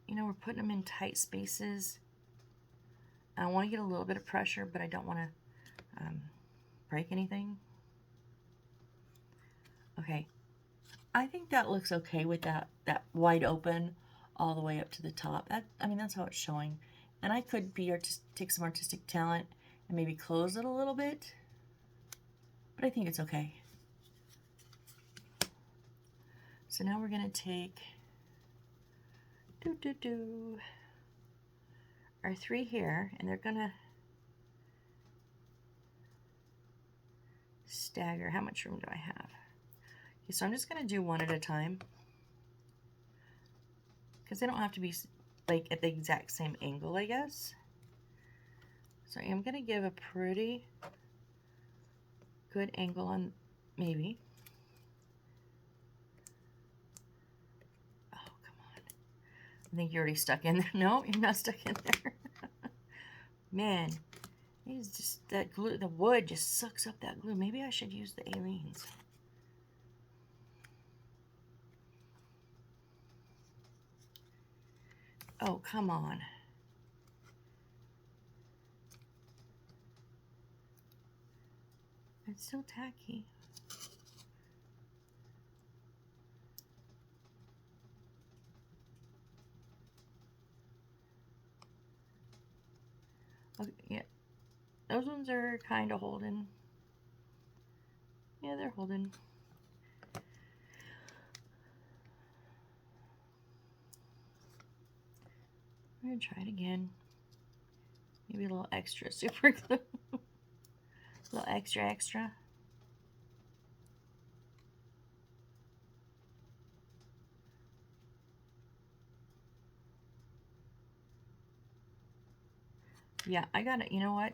you know, we're putting them in tight spaces. I want to get a little bit of pressure, but I don't want to break anything. Okay, I think that looks okay with that wide open all the way up to the top. I mean, that's how it's showing. And I could take some artistic talent and maybe close it a little bit, but I think it's okay. So now we're gonna take our 3 here, and they're gonna stagger. How much room do I have? Okay, so I'm just gonna do one at a time because they don't have to be like at the exact same angle, I guess. So I'm gonna give a pretty good angle on maybe. Oh, come on. I think you're already stuck in there. No, you're not stuck in there. Man, it's just that glue, the wood just sucks up that glue. Maybe I should use the Aleene's. Oh, come on. It's still tacky. Okay, yeah. Those ones are kind of holding. Yeah, they're holding. I'm going to try it again. Maybe a little extra super glue. A little extra. Yeah, I got it. You know what?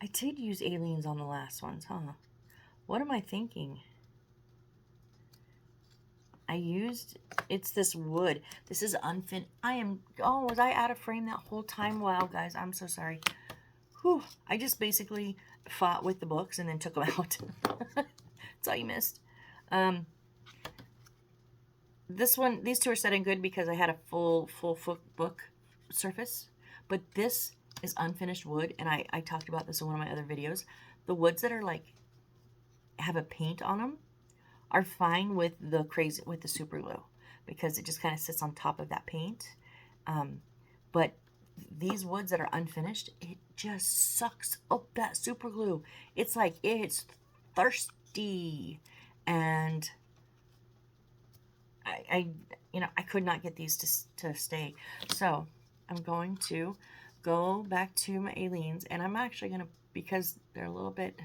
I did use Aleene's on the last ones, huh? What am I thinking? It's this wood. This is unfinished. Oh, was I out of frame that whole time? Wow, guys, I'm so sorry. Whew, I just basically fought with the books and then took them out. That's all you missed. These two are setting good because I had a full book surface, but this is unfinished wood, and I talked about this in one of my other videos. The woods that are like have a paint on them are fine with the super glue because it just kind of sits on top of that paint. But these woods that are unfinished, it just sucks up that super glue. It's like it's thirsty, and I could not get these to stay. So I'm going to go back to my Aleene's, and I'm actually gonna, because they're a little bit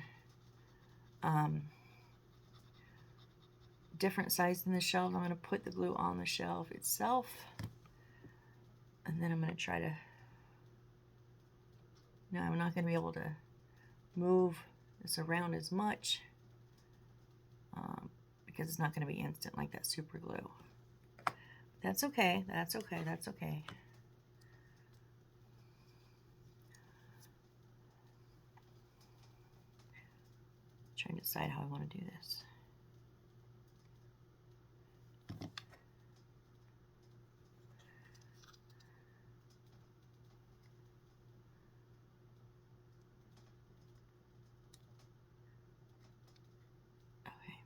different size than the shelf, I'm gonna put the glue on the shelf itself, and then I'm gonna try to. Now I'm not gonna be able to move this around as much because it's not gonna be instant like that super glue. That's okay. That's okay. That's okay. decide how I want to do this. Okay.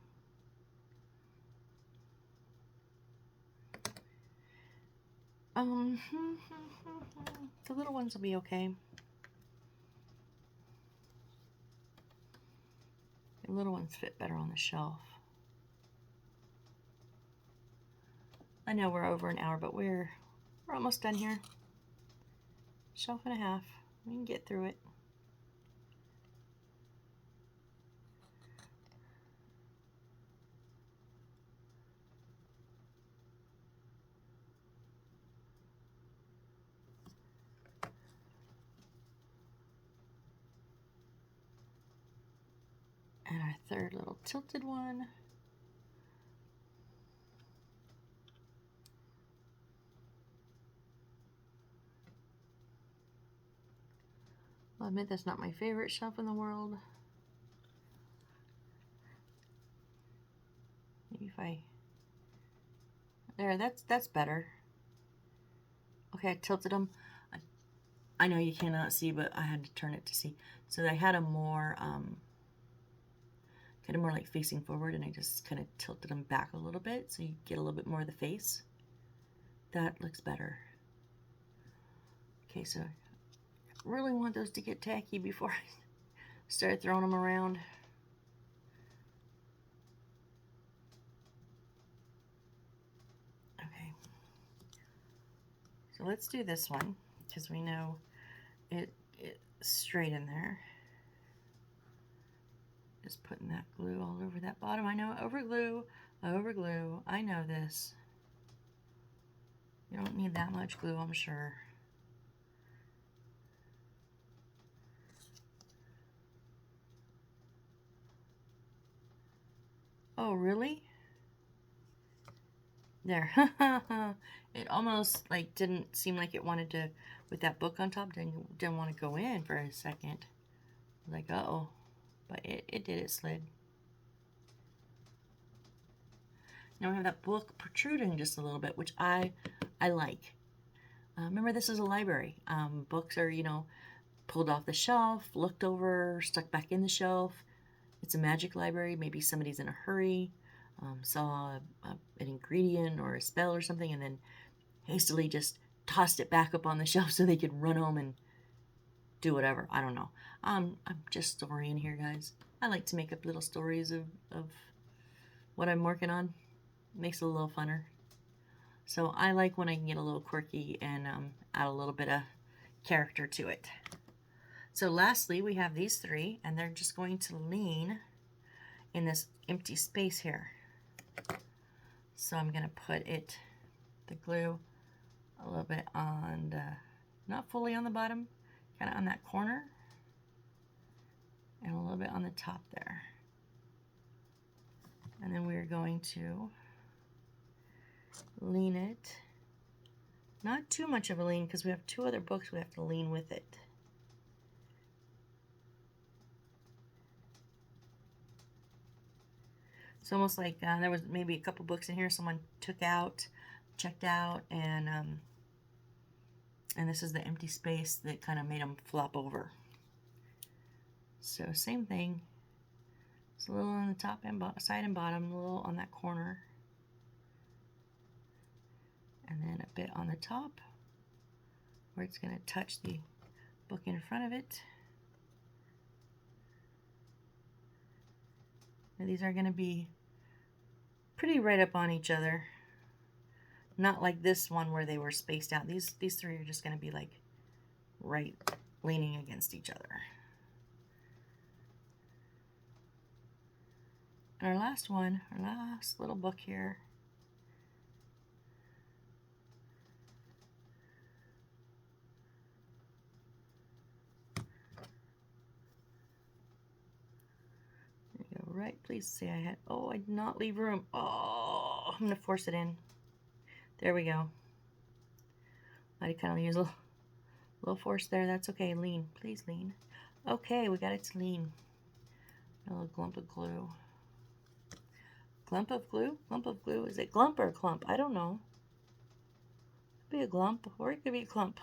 The little ones will be okay. The little ones fit better on the shelf. I know we're over an hour, but we're almost done here. Shelf and a half. We can get through it. And our third little tilted one. I'll admit that's not my favorite shelf in the world. Maybe if I... There, that's better. Okay, I tilted them. I know you cannot see, but I had to turn it to see. So I had them more, kind of more like facing forward, and I just kind of tilted them back a little bit so you get a little bit more of the face. That looks better. Okay, so I really want those to get tacky before I start throwing them around. Okay, so let's do this one because we know it's straight in there. Just putting that glue all over that bottom. I know, over glue. I know this. You don't need that much glue, I'm sure. Oh, really? There. It almost like didn't seem like it wanted to, with that book on top, didn't want to go in for a second. Like, uh-oh. But it did, it slid. Now we have that book protruding just a little bit, which I like. Remember, this is a library. Books are, you know, pulled off the shelf, looked over, stuck back in the shelf. It's a magic library. Maybe somebody's in a hurry, saw an ingredient or a spell or something, and then hastily just tossed it back up on the shelf so they could run home and do whatever. I don't know. I'm just storying here, guys. I like to make up little stories of what I'm working on. Makes it a little funner. So I like when I can get a little quirky and add a little bit of character to it. So lastly, we have these three, and they're just going to lean in this empty space here. So I'm going to put the glue a little bit on not fully on the bottom, kind of on that corner, and a little bit on the top there. And then we're going to lean it. Not too much of a lean because we have two other books we have to lean with it. It's almost like there was maybe a couple books in here someone took out, checked out, and this is the empty space that kind of made them flop over. So same thing. It's a little on the top and side and bottom, a little on that corner, and then a bit on the top where it's going to touch the book in front of it. Now these are going to be pretty right up on each other. Not like this one where they were spaced out. These three are just going to be like right leaning against each other. And our last one, our last little book here. There you go, right? Please say I had, oh, I did not leave room. Oh, I'm going to force it in. There we go. I kind of use a little force there. That's okay. Lean. Please lean. Okay, we got it to lean. A little glump of glue. Glump of glue? Glump of glue. Is it glump or clump? I don't know. It could be a glump or it could be a clump.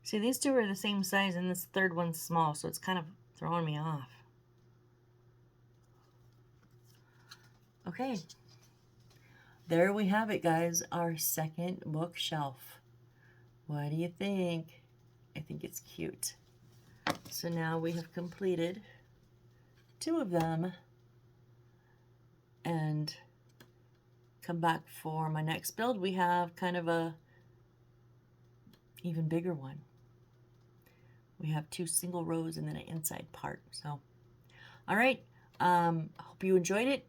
See, these two are the same size and this third one's small, so it's kind of throwing me off. Okay. There we have it, guys. Our second bookshelf. What do you think? I think it's cute. So now we have completed 2 of them, and come back for my next build. We have kind of a even bigger one. We have 2 single rows and then an inside part. So, all right. Hope you enjoyed it.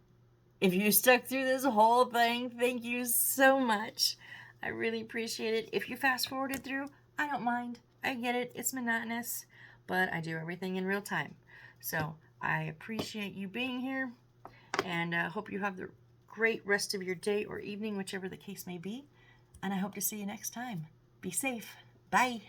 If you stuck through this whole thing, thank you so much. I really appreciate it. If you fast forwarded through, I don't mind. I get it. It's monotonous, but I do everything in real time. So I appreciate you being here, and hope you have the great rest of your day or evening, whichever the case may be. And I hope to see you next time. Be safe. Bye.